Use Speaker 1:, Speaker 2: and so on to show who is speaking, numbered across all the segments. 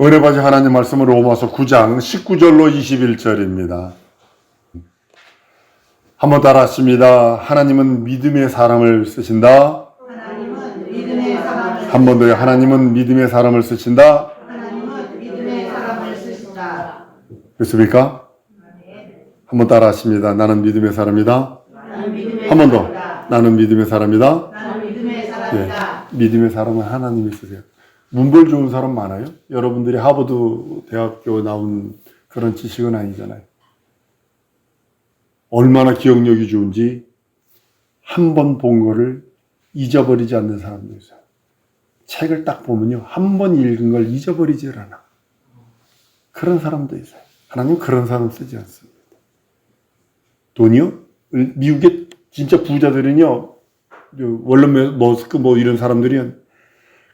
Speaker 1: 은혜 받으신 하나님 말씀은 로마서 9장 19절로 21절입니다. 한번 따라하십니다. 하나님은 믿음의 사람을 쓰신다.
Speaker 2: 하나님은 믿음의 사람을
Speaker 1: 한 번 더요. 하나님은 믿음의 사람을 쓰신다.
Speaker 2: 하나님은 믿음의 사람을 쓰신다.
Speaker 1: 그렇습니까? 한 번 따라하십니다. 나는 믿음의 사람이다.
Speaker 2: 나는 믿음의
Speaker 1: 한 번 더.
Speaker 2: 사람이다.
Speaker 1: 나는 믿음의 사람이다.
Speaker 2: 나는 믿음의 사람이다.
Speaker 1: 믿음의 사람은 하나님이 쓰세요. 문벌 좋은 사람 많아요? 여러분들이 하버드 대학교 나온 그런 지식은 아니잖아요. 얼마나 기억력이 좋은지 한 번 본 거를 잊어버리지 않는 사람도 있어요. 책을 딱 보면요. 한 번 읽은 걸 잊어버리질 않아. 그런 사람도 있어요. 하나님 그런 사람 쓰지 않습니다. 돈이요? 미국의 진짜 부자들은요. 월런 머스크 이런 사람들이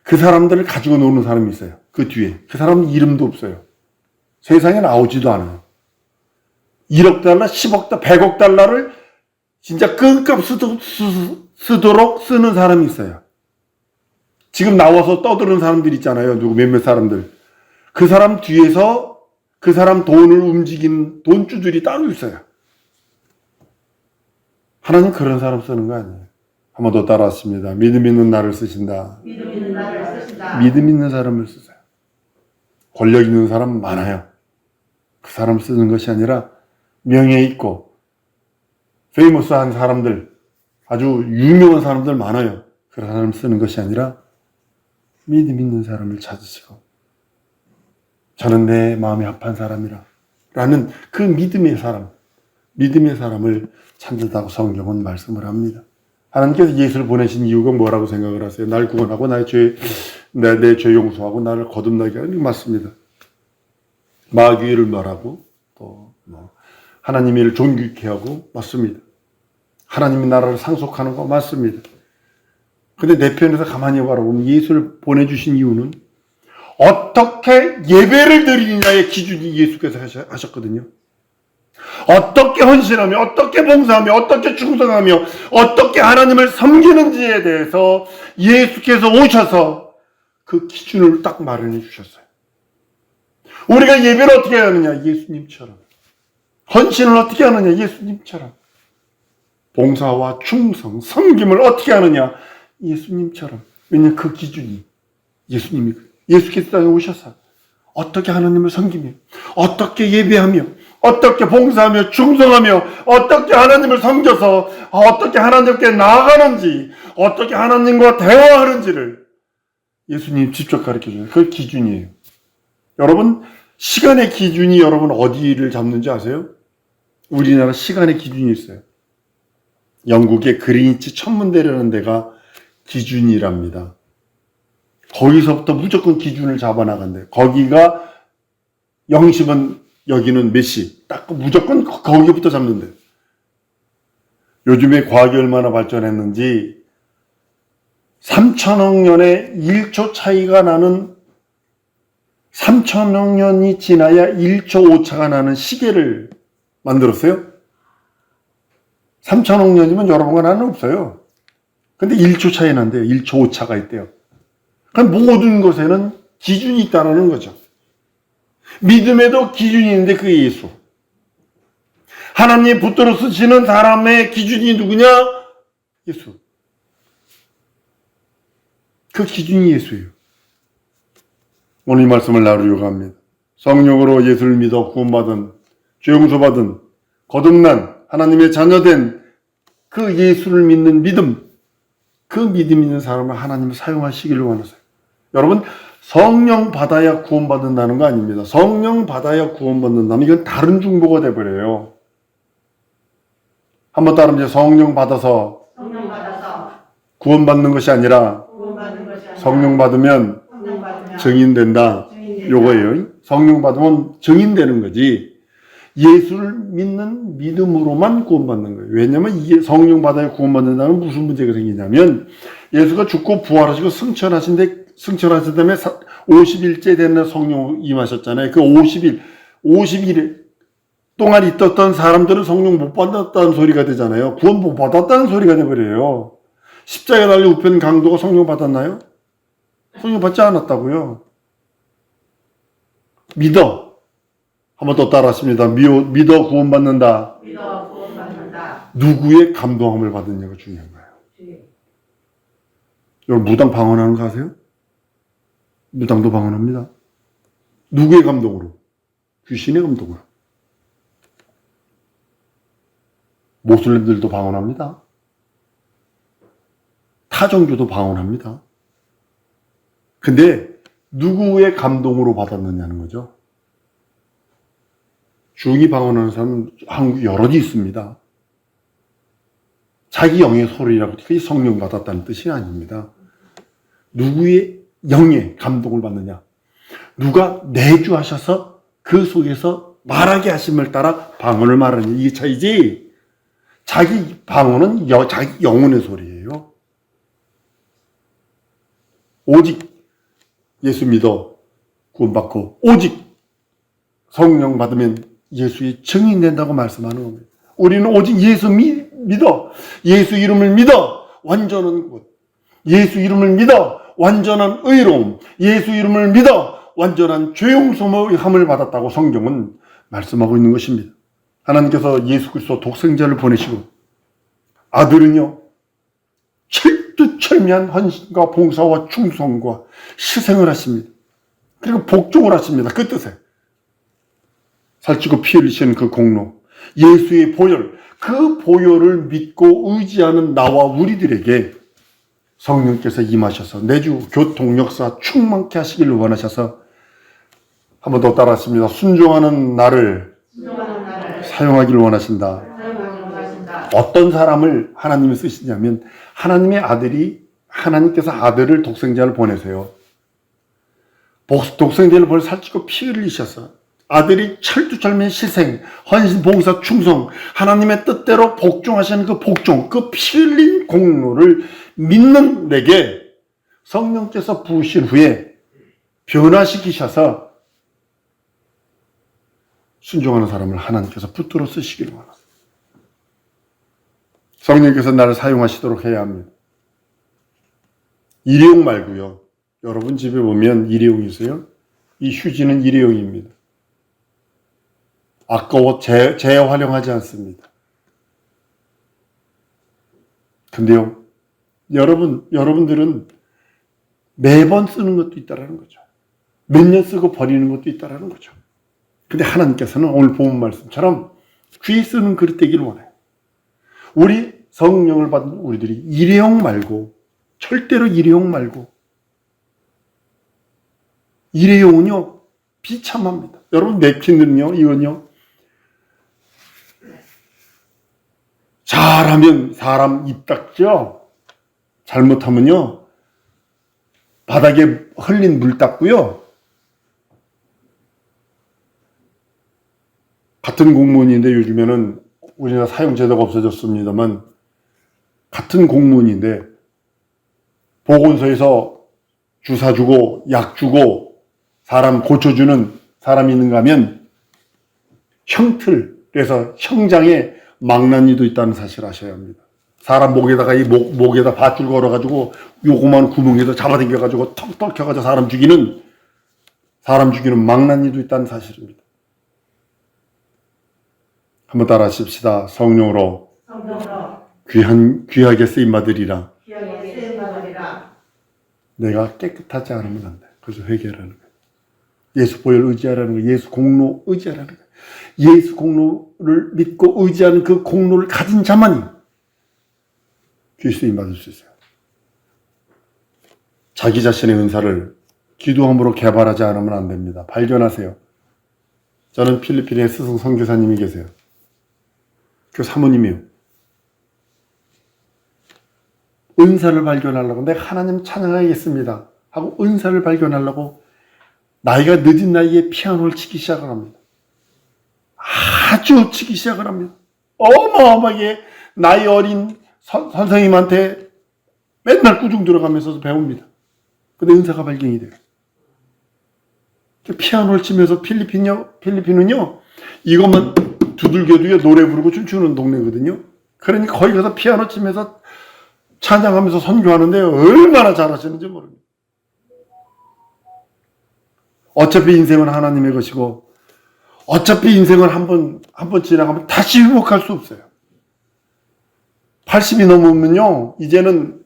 Speaker 1: 그 사람들을 가지고 노는 사람이 있어요. 그 뒤에. 그 사람은 이름도 없어요. 세상에 나오지도 않아요. 1억 달러, 10억 달러, 100억 달러를 진짜 끈값 쓰도록 쓰는 사람이 있어요. 지금 나와서 떠드는 사람들 있잖아요. 몇몇 사람들. 그 사람 뒤에서 그 사람 돈을 움직이는 돈주들이 따로 있어요. 하나님 그런 사람 쓰는 거 아니에요. 한 번 더 따라왔습니다. 믿음 있는 나를 쓰신다.
Speaker 2: 믿음 있는 나를 쓰신다.
Speaker 1: 믿음 있는 사람을 쓰세요. 권력 있는 사람 많아요. 그 사람 쓰는 것이 아니라 명예 있고 페이머스한 사람들, 아주 유명한 사람들 많아요. 그런 사람 쓰는 것이 아니라 믿음 있는 사람을 찾으시고 저는 내 마음에 합한 사람이라 라는 그 믿음의 사람을 찾는다고 성경은 말씀을 합니다. 하나님께서 예수를 보내신 이유가 뭐라고 생각을 하세요? 날 구원하고 내 죄 용서하고 나를 거듭나게 하는 게 맞습니다. 마귀를 멸하고 또 하나님의 일을 존귀케 하고 맞습니다. 하나님의 나라를 상속하는 거 맞습니다. 근데 내 편에서 가만히 바라보면 예수를 보내주신 이유는 어떻게 예배를 드리느냐의 기준이 예수께서 하셨거든요. 어떻게 헌신하며 어떻게 봉사하며 어떻게 충성하며 어떻게 하나님을 섬기는지에 대해서 예수께서 오셔서 그 기준을 딱 마련해 주셨어요. 우리가 예배를 어떻게 하느냐? 예수님처럼. 헌신을 어떻게 하느냐? 예수님처럼. 봉사와 충성, 섬김을 어떻게 하느냐? 예수님처럼. 왜냐하면 그 기준이 예수님이거든요. 예수께서 땅에 오셔서 어떻게 하나님을 섬기며 어떻게 예배하며 어떻게 봉사하며 충성하며 어떻게 하나님을 섬겨서 어떻게 하나님께 나아가는지 어떻게 하나님과 대화하는지를 예수님 직접 가르쳐줘요. 그 기준이에요. 여러분 시간의 기준이 여러분 어디를 잡는지 아세요? 우리나라 시간의 기준이 있어요. 영국의 그리니치 천문대라는 데가 기준이랍니다. 거기서부터 무조건 기준을 잡아나간대요. 거기가 0시면 여기는 몇 시. 딱 무조건 거기부터 잡는데. 요즘에 과학이 얼마나 발전했는지 3천억 년의 1초 차이가 나는 3천억 년이 지나야 1초 오차가 나는 시계를 만들었어요. 3천억 년이면 여러분과 나는 없어요. 근데 1초 차이 난대요. 1초 오차가 있대요. 그럼 모든 것에는 기준이 있다는 거죠. 믿음에도 기준이 있는데 그게 예수. 하나님 붙들어 쓰시는 사람의 기준이 누구냐? 예수. 그 기준이 예수예요. 오늘 이 말씀을 나누려고 합니다. 성령으로 예수를 믿어 구원받은, 죄 용서받은, 거듭난 하나님의 자녀된 그 예수를 믿는 믿음, 그 믿음 있는 사람을 하나님이 사용하시기를 원하세요. 여러분 성령 받아야 구원받는다는 거 아닙니다. 성령 받아야 구원받는다면 이건 다른 중보가 돼버려요. 한번 따르면 성령 받아서 구원받는 것이 아니라 성령 받으면 증인된다. 요거예요. 성령 받으면 증인되는 거지. 예수를 믿는 믿음으로만 구원받는 거예요. 왜냐하면 이게 성령 받아야 구원받는다면 무슨 문제가 생기냐면 예수가 죽고 부활하시고 승천하신 다음에 50일째 되는 성령 임하셨잖아요. 그 50일 동안 있었던 사람들은 성령 못 받았다는 소리가 되잖아요. 구원 못 받았다는 소리가 돼버려요. 십자가에 달려 우편 강도가 성령 받았나요? 성령 받지 않았다고요. 믿어. 한번 더 따라하십니다. 믿어 구원받는다.
Speaker 2: 믿어 구원받는다.
Speaker 1: 누구의 감동함을 받느냐가 중요한 거예요. 여러분 무당 방언하는 거 아세요? 무당도 방언합니다. 누구의 감동으로? 귀신의 감동으로. 모슬림들도 방언합니다. 타종교도 방언합니다. 근데 누구의 감동으로 받았느냐는 거죠. 중이 방언하는 사람은 한국 여럿이 있습니다. 자기 영의 소리라고 그게 성령 받았다는 뜻이 아닙니다. 누구의 영의 감동을 받느냐. 누가 내주하셔서 그 속에서 말하게 하심을 따라 방언을 말하느냐. 이게 차이지. 자기 방언은 자기 영혼의 소리예요. 오직 예수 믿어 구원받고 오직 성령 받으면 예수의 증인 된다고 말씀하는 겁니다. 우리는 오직 예수 믿어. 예수 이름을 믿어. 완전한 것. 예수 이름을 믿어. 완전한 의로움. 예수 이름을 믿어. 완전한 죄용서함을 받았다고 성경은 말씀하고 있는 것입니다. 하나님께서 예수 그리스도 독생자를 보내시고 아들은요 철두철미한 헌신과 봉사와 충성과 희생을 하십니다. 그리고 복종을 하십니다. 그 뜻에 살찌고 피 흘리시는 그 공로, 예수의 보혈, 그 보혈을 믿고 의지하는 나와 우리들에게 성령께서 임하셔서 내주 교통 역사 충만케 하시기를 원하셔서 한 번 더 따라하십니다. 순종하는 나를 사용하기를 원하신다. 어떤 사람을 하나님이 쓰시냐면 하나님께서 아들을 독생자를 보내세요. 독생자를 보내 살찌고 피 흘리셔서 아들이 철두철미한 희생, 헌신, 봉사, 충성, 하나님의 뜻대로 복종하시는 그 복종, 그 피 흘린 공로를 믿는 내게 성령께서 부으신 후에 변화시키셔서 순종하는 사람을 하나님께서 붙들어 쓰시기를 원합니다. 성령께서 나를 사용하시도록 해야 합니다. 일회용 말고요. 여러분 집에 보면 일회용이 있어요. 이 휴지는 일회용입니다. 아까워 재활용하지 않습니다. 근데요, 여러분들은 매번 쓰는 것도 있다라는 거죠. 몇 년 쓰고 버리는 것도 있다라는 거죠. 근데 하나님께서는 오늘 본문 말씀처럼 귀 쓰는 그릇 되기를 원해요. 우리 성령을 받은 우리들이 일회용 말고, 절대로 일회용 말고, 일회용은요, 비참합니다. 여러분, 냅킨은요, 이건요, 잘하면 사람 입 닦죠? 잘못하면요, 바닥에 흘린 물 닦고요, 같은 공무원인데 요즘에는 우리나라 사용 제도가 없어졌습니다만, 같은 공무원인데, 보건소에서 주사 주고, 약 주고, 사람 고쳐주는 사람이 있는가 하면, 형틀에서 형장에 망나니도 있다는 사실을 아셔야 합니다. 사람 목에다가 목에다 밧줄 걸어가지고, 요거만 구멍에서 잡아당겨가지고, 턱 켜가지고 사람 죽이는 망나니도 있다는 사실입니다. 한번 따라 하십시다. 성령으로 귀하게 쓰임받으리라. 내가 깨끗하지 않으면 안 돼. 그래서 회개하라는 거예요. 예수 보혈 의지하라는 거예요. 예수 공로 의지하라는 거예요. 예수 공로를 믿고 의지하는 그 공로를 가진 자만이 귀 쓰임받을 수 있어요. 자기 자신의 은사를 기도함으로 개발하지 않으면 안 됩니다. 발견하세요. 저는 필리핀에 스승 선교사님이 계세요. 그 사모님이요. 은사를 발견하려고 내가 하나님 찬양하겠습니다 하고 은사를 발견하려고 나이가 늦은 나이에 피아노를 치기 시작을 합니다. 아주 치기 시작을 합니다. 어마어마하게 나이 어린 선생님한테 맨날 꾸중 들어가면서 배웁니다. 근데 은사가 발견이 돼요. 피아노를 치면서 필리핀은요 이것만 두들겨도요 노래 부르고 춤추는 동네거든요. 그러니까 거기 가서 피아노 치면서 찬양하면서 선교하는데 얼마나 잘하시는지 모릅니다. 어차피 인생은 하나님의 것이고 어차피 인생은 한 번 지나가면 다시 회복할 수 없어요. 80이 넘으면요, 이제는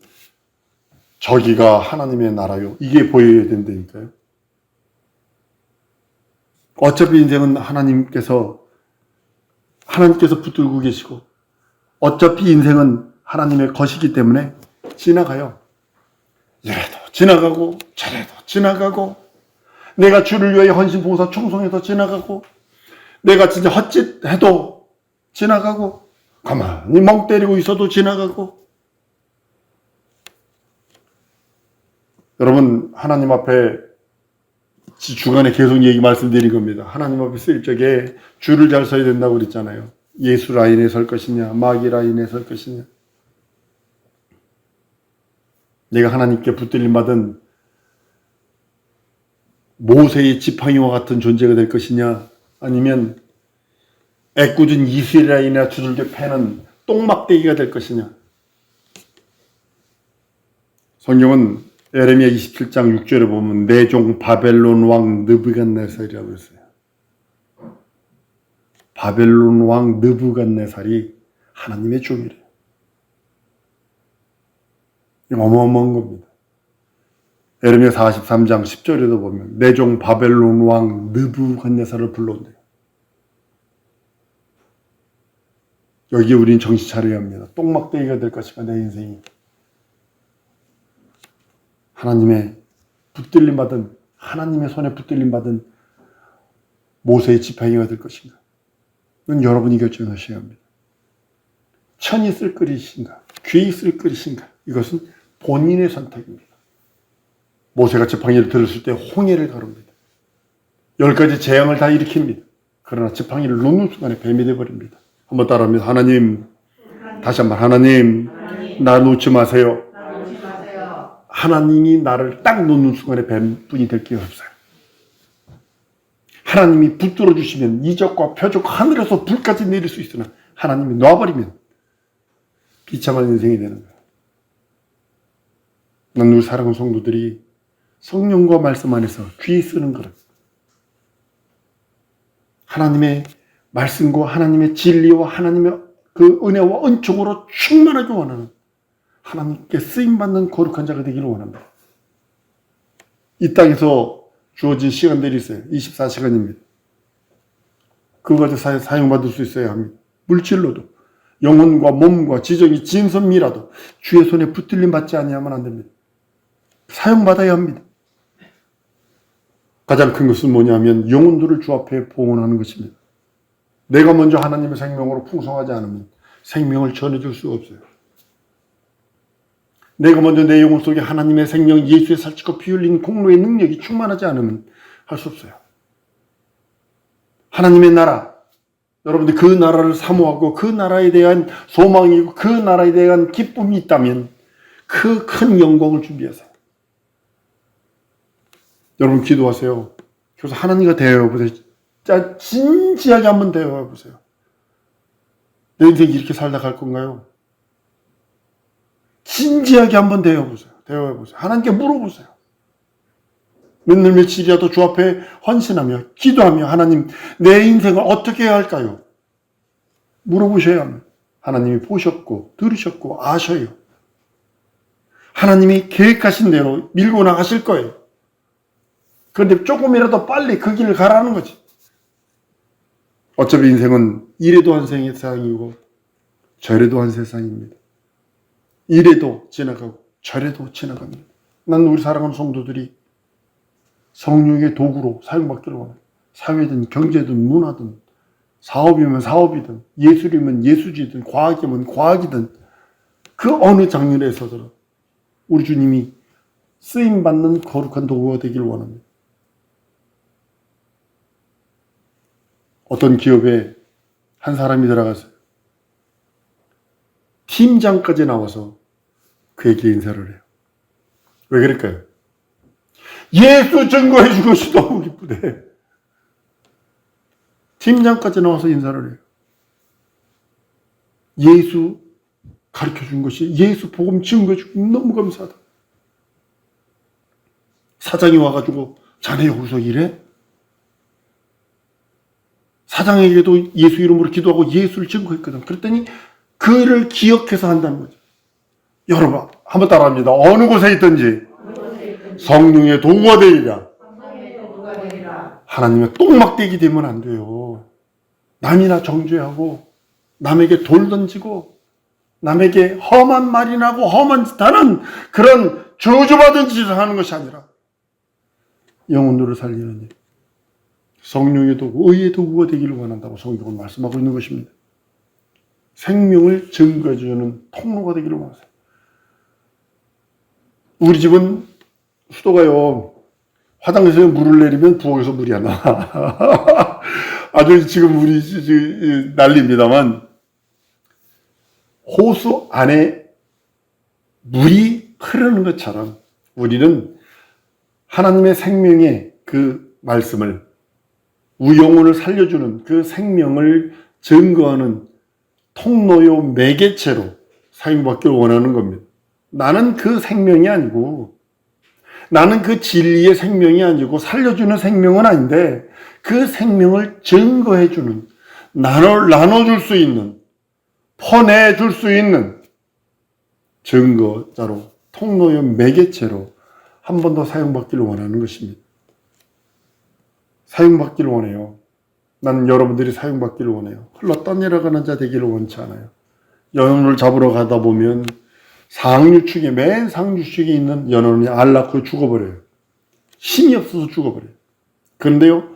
Speaker 1: 저기가 하나님의 나라요, 이게 보여야 된다니까요. 어차피 인생은 하나님께서 붙들고 계시고 어차피 인생은 하나님의 것이기 때문에 지나가요. 이래도 지나가고 저래도 지나가고, 내가 주를 위하여 헌신 봉사 충성해도 지나가고, 내가 진짜 헛짓해도 지나가고, 가만히 멍 때리고 있어도 지나가고. 여러분, 하나님 앞에 주간에 계속 말씀드린 겁니다. 하나님 앞에 쓸 적에 줄을 잘 서야 된다고 그랬잖아요. 예수 라인에 설 것이냐, 마귀 라인에 설 것이냐. 내가 하나님께 붙들림 받은 모세의 지팡이와 같은 존재가 될 것이냐, 아니면 애꿎은 이스라엘이나 두들겨 패는 똥막대기가 될 것이냐. 성경은 에레미야 27장 6절에 보면 내 종 바벨론 왕 느부갓네살이라고 했어요. 바벨론 왕 느부갓네살이 하나님의 종이래요. 어마어마한 겁니다. 에레미야 43장 10절에도 보면 내 종 바벨론 왕 느부갓네살을 불러온대요. 여기에 우린 정신 차려야 합니다. 똥막대기가 될 것인가, 내 인생이. 하나님의 붙들림 받은, 하나님의 손에 붙들림 받은 모세의 지팡이가 될 것인가. 이건 여러분이 결정하셔야 합니다. 천이 쓸 것인가, 귀이 쓸 것인가. 이것은 본인의 선택입니다. 모세가 지팡이를 들었을 때 홍해를 가릅니다. 10가지 재앙을 다 일으킵니다. 그러나 지팡이를 놓는 순간에 뱀이 되어버립니다. 한번 따라합니다. 하나님, 다시 한번 하나님, 나 놓지 마세요. 하나님이 나를 딱 놓는 순간에 뱀뿐이 될 게 없어요. 하나님이 붙들어 주시면 이적과 표적, 하늘에서 불까지 내릴 수 있으나 하나님이 놔버리면 비참한 인생이 되는 거예요. 난 우리 사랑하는 성도들이 성령과 말씀 안에서 귀 쓰는 그릇, 하나님의 말씀과 하나님의 진리와 하나님의 그 은혜와 은총으로 충만하게 원하는, 하나님께 쓰임받는 거룩한 자가 되기를 원합니다. 이 땅에서 주어진 시간들이 있어요. 24시간입니다. 그거 가지고 사용받을 수 있어야 합니다. 물질로도, 영혼과 몸과 지정이 진선미라도 주의 손에 붙들림 받지 아니하면 안 됩니다. 사용받아야 합니다. 가장 큰 것은 뭐냐면 영혼들을 주 앞에 봉헌하는 것입니다. 내가 먼저 하나님의 생명으로 풍성하지 않으면 생명을 전해줄 수가 없어요. 내가 먼저 내 영혼 속에 하나님의 생명, 예수의 살찌고 피 흘린 공로의 능력이 충만하지 않으면 할 수 없어요. 하나님의 나라, 여러분들 그 나라를 사모하고 그 나라에 대한 소망이고 그 나라에 대한 기쁨이 있다면 그 큰 영광을 준비하세요. 여러분 기도하세요. 그래서 하나님과 대화해보세요. 진짜 진지하게 한번 대화해보세요. 내 인생이 이렇게 살다 갈 건가요? 진지하게 한번 대화해보세요. 하나님께 물어보세요. 몇 날 며칠이라도 주 앞에 헌신하며 기도하며 하나님, 내 인생을 어떻게 해야 할까요? 물어보셔야 합니다. 하나님이 보셨고 들으셨고 아셔요. 하나님이 계획하신 대로 밀고 나가실 거예요. 그런데 조금이라도 빨리 그 길을 가라는 거지. 어차피 인생은 이래도 한 세상이고 저래도 한 세상입니다. 이래도 지나가고 저래도 지나갑니다. 난 우리 사랑하는 성도들이 성령의 도구로 사용받기를 원합니다. 사회든 경제든 문화든 사업이면 사업이든 예술이면 예술이든 과학이면 과학이든 그 어느 장면에서든 우리 주님이 쓰임받는 거룩한 도구가 되기를 원합니다. 어떤 기업에 한 사람이 들어갔어요. 팀장까지 나와서 그에게 인사를 해요. 왜 그럴까요? 예수 증거해 준 것이 너무 기쁘대. 팀장까지 나와서 인사를 해요. 예수 가르쳐 준 것이, 예수 복음 증거해 준 것이 너무 감사하다. 사장이 와가지고 자네 여기서 일해? 사장에게도 예수 이름으로 기도하고 예수를 증거했거든. 그랬더니 그를 기억해서 한다는 거죠. 여러분 한번 따라합니다. 어느 곳에 있든지 성령의 도구가 되리라. 하나님의 똥막대기 되면 안 돼요. 남이나 정죄하고 남에게 돌 던지고 남에게 험한 말이 나고 험한 짓 하는 그런 저주받은 짓을 하는 것이 아니라 영혼들을 살리는 일, 성령의 도구, 의의 도구가 되기를 원한다고 성경은 말씀하고 있는 것입니다. 생명을 증거해주는 통로가 되기를 원하세요. 우리 집은 수도가요, 화장실에 물을 내리면 부엌에서 물이 안 나와. 아주 지금 우리 난리입니다만, 호수 안에 물이 흐르는 것처럼 우리는 하나님의 생명의 그 말씀을, 영혼을 살려주는 그 생명을 증거하는 통로요 매개체로 사용받기를 원하는 겁니다. 나는 그 생명이 아니고, 나는 그 진리의 생명이 아니고 살려주는 생명은 아닌데 그 생명을 증거해주는, 나눠줄 수 있는, 퍼내줄 수 있는 증거자로, 통로요 매개체로 한 번 더 사용받기를 원하는 것입니다. 사용받기를 원해요. 난 여러분들이 사용받기를 원해요. 흘러 떠내려가는 자 되기를 원치 않아요. 연원을 잡으러 가다 보면 상류축에, 맨 상류축에 있는 연원이 알 낳고 죽어버려요. 힘이 없어서 죽어버려요. 그런데요,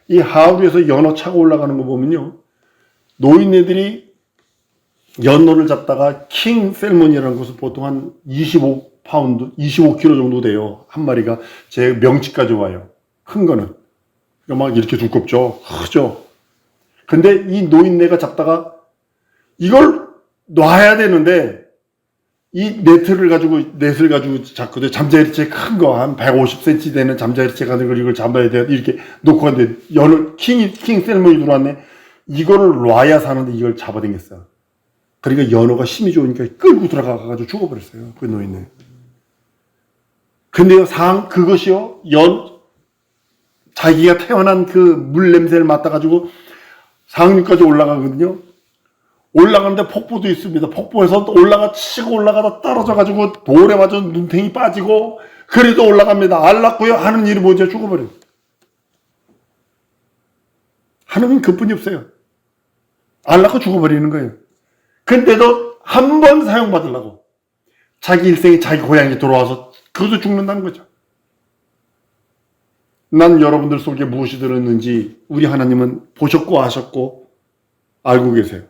Speaker 1: 이 하울에서 연어 차고 올라가는 거 보면요, 노인네들이 연어를 잡다가 킹 셀몬이라는 것을 보통 한 25파운드, 25kg 정도 돼요. 한 마리가. 제 명치까지 와요. 큰 거는. 막 이렇게 두껍죠. 크죠. 근데 이 노인네가 잡다가 이걸 놔야 되는데 이 넷을 가지고 잡거든요. 잠자리채 큰 거, 한 150cm 되는 잠자리채 가지고 이걸 잡아야 돼. 이렇게 놓고 갔는데, 킹 셀몬이 들어왔네. 이거를 놔야 사는데 이걸 잡아당겼어. 그러니까 연어가 힘이 좋으니까 끌고 들어가가지고 죽어버렸어요. 그 노인네. 근데요, 그것이요, 자기가 태어난 그 물 냄새를 맡아가지고 상류까지 올라가거든요. 올라가는데 폭포도 있습니다. 폭포에서 치고 올라가다 떨어져가지고 돌에 맞아 눈탱이 빠지고, 그래도 올라갑니다. 알 낳고요 하는 일이 뭐죠? 죽어버려요. 하나님은 그뿐이 없어요. 알 낳고 죽어버리는 거예요. 근데도 한 번 사용받으려고 자기 일생이 자기 고향에 돌아와서 그것도 죽는다는 거죠. 난 여러분들 속에 무엇이 들었는지 우리 하나님은 보셨고 아셨고 알고 계세요.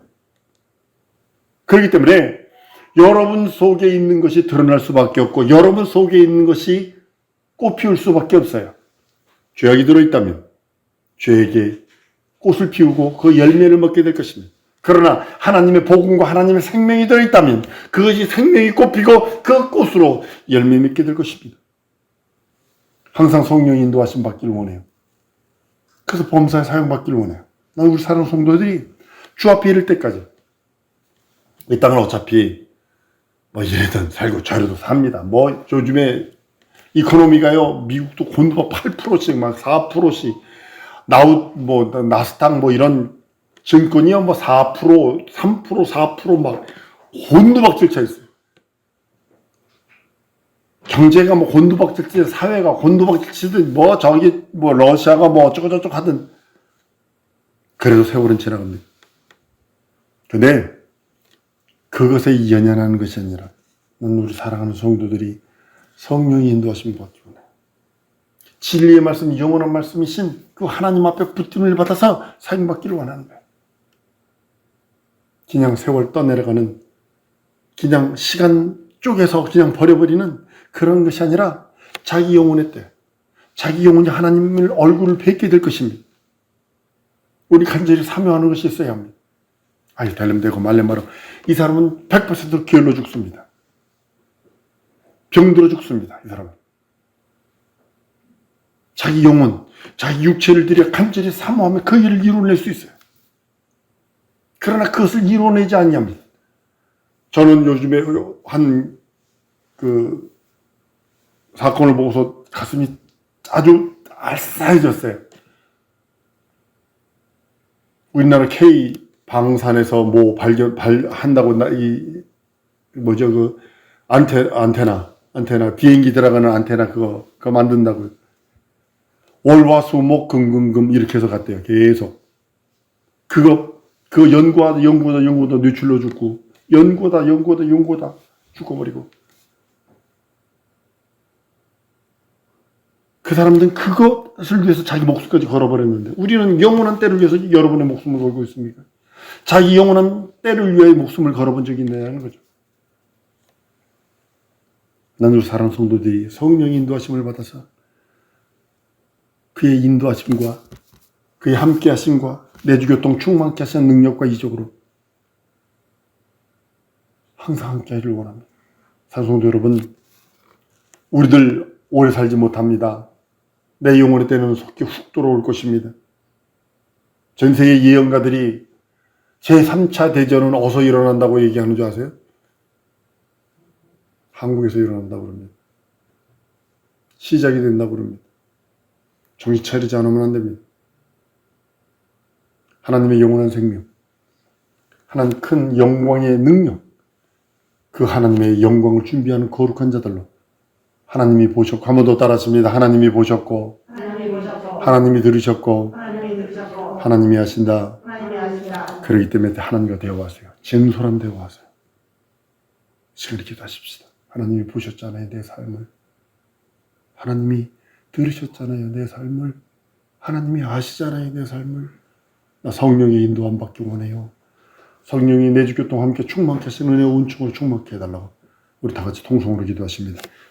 Speaker 1: 그렇기 때문에 여러분 속에 있는 것이 드러날 수밖에 없고, 여러분 속에 있는 것이 꽃피울 수밖에 없어요. 죄악이 들어있다면 죄에게 꽃을 피우고 그 열매를 먹게 될 것입니다. 그러나 하나님의 복음과 하나님의 생명이 들어있다면 그것이 생명이 꽃피고 그 꽃으로 열매 맺게 될 것입니다. 항상 성령의 인도하심 받기를 원해요. 그래서 범사에 사용받기를 원해요. 난 우리 사랑하는 성도들이 주 앞에 이를 때까지 이 땅은 어차피 이래든 살고 저래도 삽니다. 요즘에 이코노미가요, 미국도 곤두박 8%씩 막 4%씩 나스닥 이런 증권이요 4%, 3%, 4% 막 곤두박질 쳐 있어요. 경제가 곤두박질 치든 사회가 곤두박질 치든 러시아가 어쩌고저쩌고 하든 그래도 세월은 지나갑니다. 근데 그것에 연연하는 것이 아니라 나는 우리 사랑하는 성도들이 성령이 인도하심을 받기 원해요. 진리의 말씀, 영원한 말씀이신 그 하나님 앞에 붙임을 받아서 사용받기를 원하는 거예요. 그냥 세월 떠내려가는, 그냥 시간 쪼개서 그냥 버려버리는 그런 것이 아니라 자기 영혼의 때, 자기 영혼이 하나님의 얼굴을 뵙게 될 것입니다. 우리 간절히 사모하는 것이 있어야 합니다. 되려면 되고 말려면 말어. 이 사람은 100% 게을러 죽습니다. 병들어 죽습니다. 이 사람은. 자기 영혼, 자기 육체를 들여 간절히 사모하면 그 일을 이루어낼 수 있어요. 그러나 그것을 이루어내지 않냐면, 저는 요즘에 한 사건을 보고서 가슴이 아주 알싸해졌어요. 우리나라 K 방산에서 뭐 한다고 안테나 비행기 들어가는 안테나 그거 만든다고요. 월화수목 금금금 이렇게 해서 갔대요. 계속 그거 연구하다 뇌출로 죽고 연구하다 죽어버리고. 그 사람들은 그것을 위해서 자기 목숨까지 걸어버렸는데 우리는 영원한 때를 위해서 여러분의 목숨을 걸고 있습니까? 자기 영원한 때를 위해 목숨을 걸어본 적이 있느냐는 거죠. 나는 사랑 성도들이 성령의 인도하심을 받아서 그의 인도하심과 그의 함께하심과 내주교통 충만케 하시는 능력과 이적으로 항상 함께하기를 원합니다. 사랑성도 여러분, 우리들 오래 살지 못합니다. 내 영혼의 때는 속히 훅 돌아올 것입니다. 전 세계 예언가들이 제3차 대전은 어디서 일어난다고 얘기하는 줄 아세요? 한국에서 일어난다고 그럽니다. 시작이 된다고 그럽니다. 정신 차리지 않으면 안 됩니다. 하나님의 영원한 생명, 하나님 큰 영광의 능력, 그 하나님의 영광을 준비하는 거룩한 자들로 하나님이 보셨고, 한 번 더 따라하십니다. 하나님이 보셨고, 하나님이 들으셨고, 하나님이 하신다. 그렇기 때문에 하나님과 대화하세요. 진솔한 대화하세요. 시간을 기도하십시다. 하나님이 보셨잖아요, 내 삶을. 하나님이 들으셨잖아요, 내 삶을. 하나님이 아시잖아요, 내 삶을. 나 성령의 인도함 받기 원해요. 성령이 내주교통 함께 충만케 하시는 은혜 온충으로 충만케 해달라고 우리 다 같이 통성으로 기도하십니다.